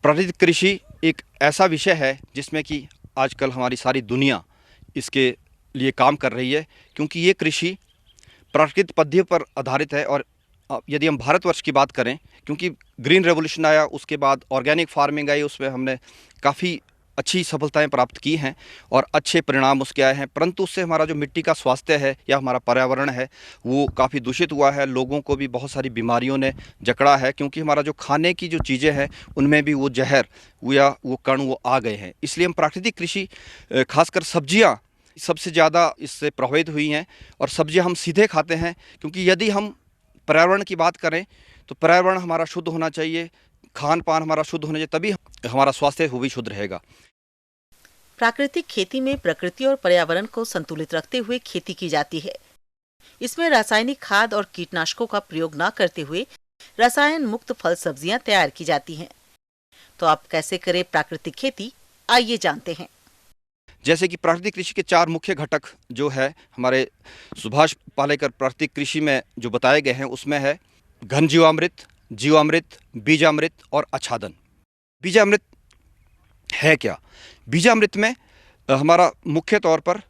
प्राकृतिक कृषि एक ऐसा विषय है जिसमें कि आजकल हमारी सारी दुनिया इसके लिए काम कर रही है, क्योंकि ये कृषि प्राकृतिक पद्धतियों पर आधारित है। और यदि हम भारतवर्ष की बात करें, क्योंकि ग्रीन रेवोल्यूशन आया, उसके बाद ऑर्गेनिक फार्मिंग आई, उसमें हमने काफ़ी अच्छी सफलताएं प्राप्त की हैं और अच्छे परिणाम उसके आए हैं। परंतु उससे हमारा जो मिट्टी का स्वास्थ्य है या हमारा पर्यावरण है वो काफ़ी दूषित हुआ है। लोगों को भी बहुत सारी बीमारियों ने जकड़ा है, क्योंकि हमारा जो खाने की जो चीज़ें हैं उनमें भी वो जहर या वो कण वो आ गए हैं। इसलिए हम प्राकृतिक कृषि, खासकर सब्जियाँ सबसे ज़्यादा इससे प्रभावित हुई हैं। और सब्जियाँ हम सीधे खाते हैं, क्योंकि यदि हम पर्यावरण की बात करें तो पर्यावरण हमारा शुद्ध होना चाहिए, खान पान हमारा शुद्ध होना चाहिए, तभी हमारा स्वास्थ्य वो भी शुद्ध रहेगा। प्राकृतिक खेती में प्रकृति और पर्यावरण को संतुलित रखते हुए खेती की जाती है। इसमें रासायनिक खाद और कीटनाशकों का प्रयोग न करते हुए रसायन मुक्त फल सब्जियां तैयार की जाती हैं। तो आप कैसे करें प्राकृतिक खेती, आइए जानते हैं। जैसे कि प्राकृतिक कृषि के 4 मुख्य घटक जो है हमारे सुभाष पालेकर प्राकृतिक कृषि में जो बताए गए हैं, उसमें है घन जीवामृत, जीवामृत, बीजामृत और आच्छादन। बीजामृत है क्या? बीजामृत में हमारा मुख्य तौर पर,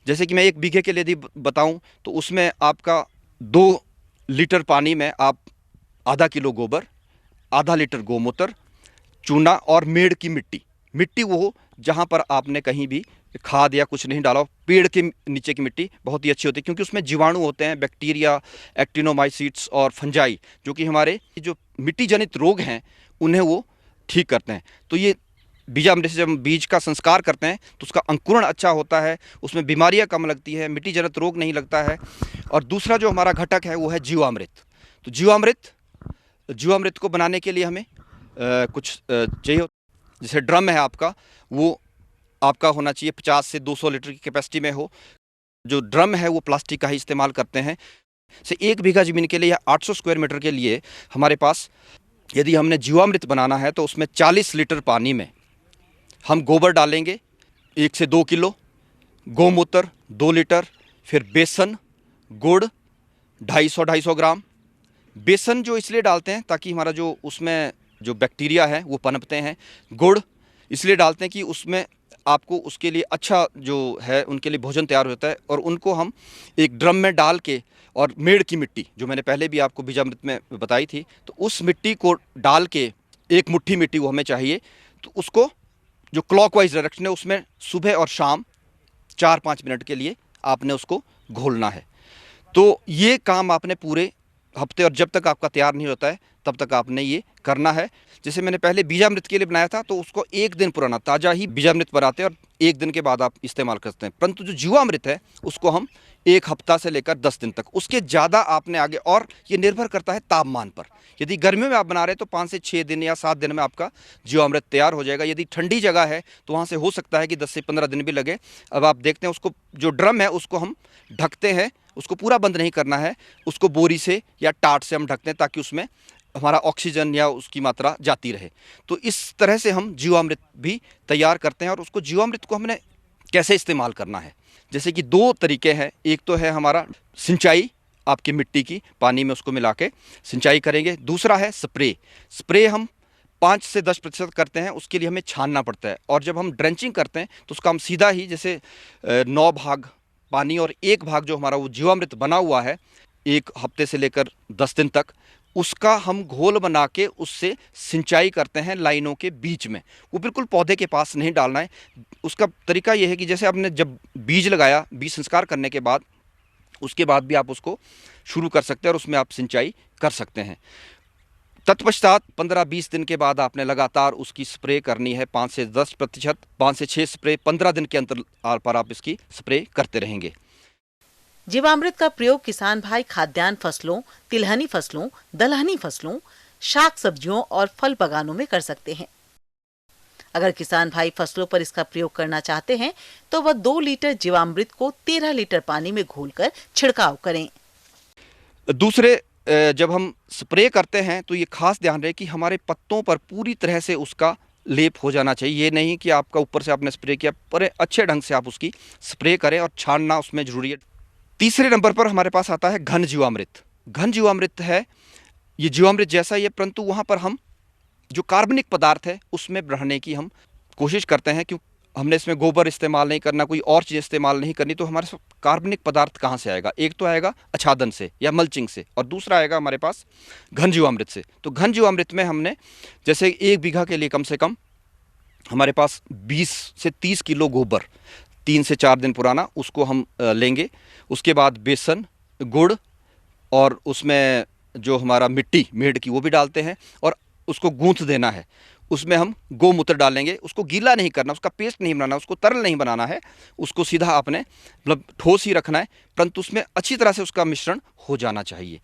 जैसे कि मैं 1 बीघे के लिए यदि बताऊं तो उसमें आपका 2 लीटर पानी में आप आधा किलो गोबर, आधा लीटर गोमूत्र, चूना और मेड़ की मिट्टी वो जहाँ पर आपने कहीं भी खाद या कुछ नहीं डाला, पेड़ के नीचे की मिट्टी बहुत ही अच्छी होती है, क्योंकि उसमें जीवाणु होते हैं, बैक्टीरिया, एक्टिनोमाइसीट्स और फंजाई, जो कि हमारे जो मिट्टी जनित रोग हैं उन्हें वो ठीक करते हैं। तो ये बीजामृत से जब हम बीज का संस्कार करते हैं तो उसका अंकुरण अच्छा होता है, उसमें बीमारियां कम लगती है, मिट्टी जनित रोग नहीं लगता है। और दूसरा जो हमारा घटक है वो है जीवामृत। तो जीवामृत को बनाने के लिए हमें कुछ चाहिए। जैसे ड्रम है आपका, वो आपका होना चाहिए 50 से 200 लीटर की कैपेसिटी में हो। जो ड्रम है वो प्लास्टिक का ही इस्तेमाल करते हैं। से 1 बीघा ज़मीन के लिए या 800 स्क्वायर मीटर के लिए हमारे पास यदि हमने जीवामृत बनाना है तो उसमें 40 लीटर पानी में हम गोबर डालेंगे 1 से 2 किलो, गोमूत्र 2 लीटर, फिर बेसन, गुड़ 250-250 ग्राम। बेसन जो इसलिए डालते हैं ताकि हमारा जो उसमें जो बैक्टीरिया है वो पनपते हैं। गुड़ इसलिए डालते हैं कि उसमें आपको उसके लिए अच्छा जो है उनके लिए भोजन तैयार होता है। और उनको हम एक ड्रम में डाल के, और मेड़ की मिट्टी जो मैंने पहले भी आपको बीजामृत में बताई थी, तो उस मिट्टी को डाल के 1 मुट्ठी मिट्टी वो हमें चाहिए। तो उसको जो क्लॉकवाइज डायरेक्शन है उसमें सुबह और शाम 4-5 मिनट के लिए आपने उसको घोलना है। तो ये काम आपने पूरे हफ्ते, और जब तक आपका तैयार नहीं होता है तब तक आपने ये करना है। जैसे मैंने पहले बीजामृत के लिए बनाया था तो उसको 1 दिन पुराना ताज़ा ही बीजामृत बनाते हैं और 1 दिन के बाद आप इस्तेमाल करते हैं। परंतु जो जीवामृत है उसको हम 1 हफ्ता से लेकर 10 दिन तक, उसके ज़्यादा आपने आगे, और ये निर्भर करता है तापमान पर। यदि गर्मियों में आप बना रहे हैं तो 5 से 6 दिन या 7 दिन में आपका जीवामृत तैयार हो जाएगा। यदि ठंडी जगह है तो वहाँ से हो सकता है कि 10 से 15 दिन भी लगे। अब आप देखते हैं, उसको जो ड्रम है उसको हम ढकते हैं, उसको पूरा बंद नहीं करना है, उसको बोरी से या टाट से हम ढकते हैं ताकि उसमें हमारा ऑक्सीजन या उसकी मात्रा जाती रहे। तो इस तरह से हम जीवामृत भी तैयार करते हैं। और उसको जीवामृत को हमने कैसे इस्तेमाल करना है, जैसे कि 2 तरीके हैं। एक तो है हमारा सिंचाई, आपकी मिट्टी की पानी में उसको मिला के सिंचाई करेंगे। दूसरा है स्प्रे हम 5 से 10% करते हैं, उसके लिए हमें छानना पड़ता है। और जब हम ड्रेंचिंग करते हैं तो उसका हम सीधा ही, जैसे 9 भाग पानी और 1 भाग जो हमारा वो जीवामृत बना हुआ है 1 हफ्ते से लेकर 10 दिन तक, उसका हम घोल बना के उससे सिंचाई करते हैं लाइनों के बीच में। वो बिल्कुल पौधे के पास नहीं डालना है। उसका तरीका ये है कि जैसे आपने जब बीज लगाया, बीज संस्कार करने के बाद उसके बाद भी आप उसको शुरू कर सकते हैं और उसमें आप सिंचाई कर सकते हैं। तत्पश्चात 15-20 दिन के बाद आपने लगातार उसकी स्प्रे करनी है, 5 से 10%, 5 से 6 स्प्रे 15 दिन के अंतर पर आप इसकी स्प्रे करते रहेंगे। जीवामृत का प्रयोग किसान भाई खाद्यान्न फसलों, तिलहनी फसलों, दलहनी फसलों, शाक सब्जियों और फल बागानों में कर सकते हैं। अगर किसान भाई फसलों पर इसका प्रयोग करना चाहते हैं तो वह 2 लीटर जीवामृत को 13 लीटर पानी में घोलकर छिड़काव करें। दूसरे, जब हम स्प्रे करते हैं तो ये खास ध्यान रहे कि हमारे पत्तों पर पूरी तरह से उसका लेप हो जाना चाहिए। ये नहीं कि आपका ऊपर से आपने स्प्रे किया, पर अच्छे ढंग से आप उसकी स्प्रे करें और छानना उसमें जरूरी है। तीसरे नंबर पर हमारे पास आता है घन जीवामृत। घन जीवामृत है, ये जीवामृत जैसा ही है, परंतु वहाँ पर हम जो कार्बनिक पदार्थ है उसमें रहने की हम कोशिश करते हैं, क्यों हमने इसमें गोबर इस्तेमाल नहीं करना, कोई और चीज़ इस्तेमाल नहीं करनी, तो हमारे पास कार्बनिक पदार्थ कहाँ से आएगा? एक तो आएगा आच्छादन से या मल्चिंग से, और दूसरा आएगा हमारे पास घन जीवामृत से। तो घन जीवामृत में हमने जैसे 1 बीघा के लिए कम से कम हमारे पास 20 से 30 किलो गोबर 3 से 4 दिन पुराना उसको हम लेंगे। उसके बाद बेसन, गुड़ और उसमें जो हमारा मिट्टी मेड़ की वो भी डालते हैं और उसको गूंथ देना है। उसमें हम गोमूत्र डालेंगे, उसको गीला नहीं करना, उसका पेस्ट नहीं बनाना, उसको तरल नहीं बनाना है, उसको सीधा आपने मतलब ठोस ही रखना है, परंतु उसमें अच्छी तरह से उसका मिश्रण हो जाना चाहिए।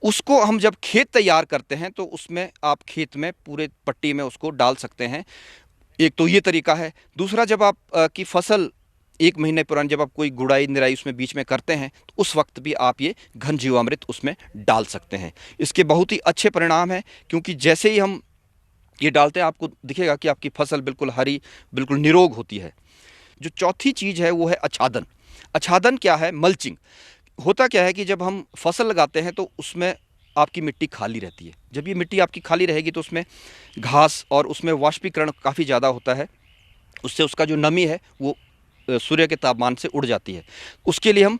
उसको हम जब खेत तैयार करते हैं तो उसमें आप खेत में पूरे पट्टी में उसको डाल सकते हैं। एक तो ये तरीका है। दूसरा, जब आप की फसल 1 महीने पुरानी जब आप कोई गुड़ाई निराई उसमें बीच में करते हैं तो उस वक्त भी आप ये घन जीवामृत उसमें डाल सकते हैं। इसके बहुत ही अच्छे परिणाम हैं, क्योंकि जैसे ही हम ये डालते हैं आपको दिखेगा कि आपकी फसल बिल्कुल हरी, बिल्कुल निरोग होती है। जो चौथी चीज़ है वो है आच्छादन। आच्छादन क्या है? मल्चिंग। होता क्या है कि जब हम फसल लगाते हैं तो उसमें आपकी मिट्टी खाली रहती है। जब ये मिट्टी आपकी खाली रहेगी तो उसमें घास और उसमें वाष्पीकरण काफ़ी ज़्यादा होता है, उससे उसका जो नमी है वो सूर्य के तापमान से उड़ जाती है। उसके लिए हम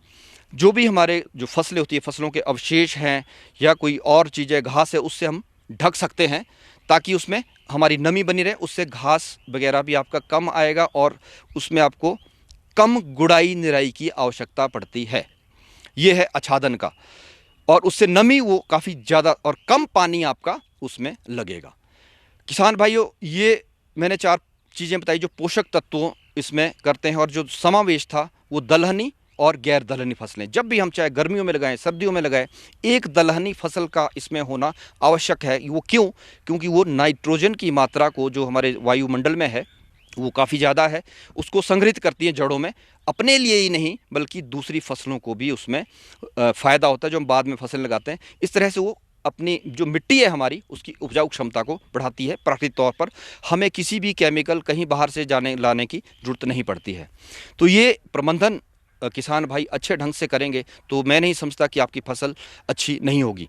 जो भी हमारे जो फसलें होती है, फसलों के अवशेष हैं या कोई और चीज़ें, घास है, उससे हम ढक सकते हैं ताकि उसमें हमारी नमी बनी रहे। उससे घास वगैरह भी आपका कम आएगा और उसमें आपको कम गुड़ाई निराई की आवश्यकता पड़ती है। ये है आच्छादन का, और उससे नमी वो काफ़ी ज़्यादा और कम पानी आपका उसमें लगेगा। किसान भाइयों, ये मैंने 4 चीज़ें बताई जो पोषक तत्वों इसमें करते हैं, और जो समावेश था वो दलहनी और गैर दलहनी फसलें। जब भी हम चाहे गर्मियों में लगाएं, सर्दियों में लगाएं, एक दलहनी फसल का इसमें होना आवश्यक है। वो क्यों? क्योंकि वो नाइट्रोजन की मात्रा को जो हमारे वायुमंडल में है वो काफ़ी ज़्यादा है, उसको संग्रहित करती है जड़ों में। अपने लिए ही नहीं बल्कि दूसरी फसलों को भी उसमें फ़ायदा होता है जो हम बाद में फसल लगाते हैं। इस तरह से वो अपनी जो मिट्टी है हमारी उसकी उपजाऊ क्षमता को बढ़ाती है। प्राकृतिक तौर पर हमें किसी भी केमिकल कहीं बाहर से जाने लाने की ज़रूरत नहीं पड़ती है। तो ये प्रबंधन किसान भाई अच्छे ढंग से करेंगे तो मैं नहीं समझता कि आपकी फसल अच्छी नहीं होगी।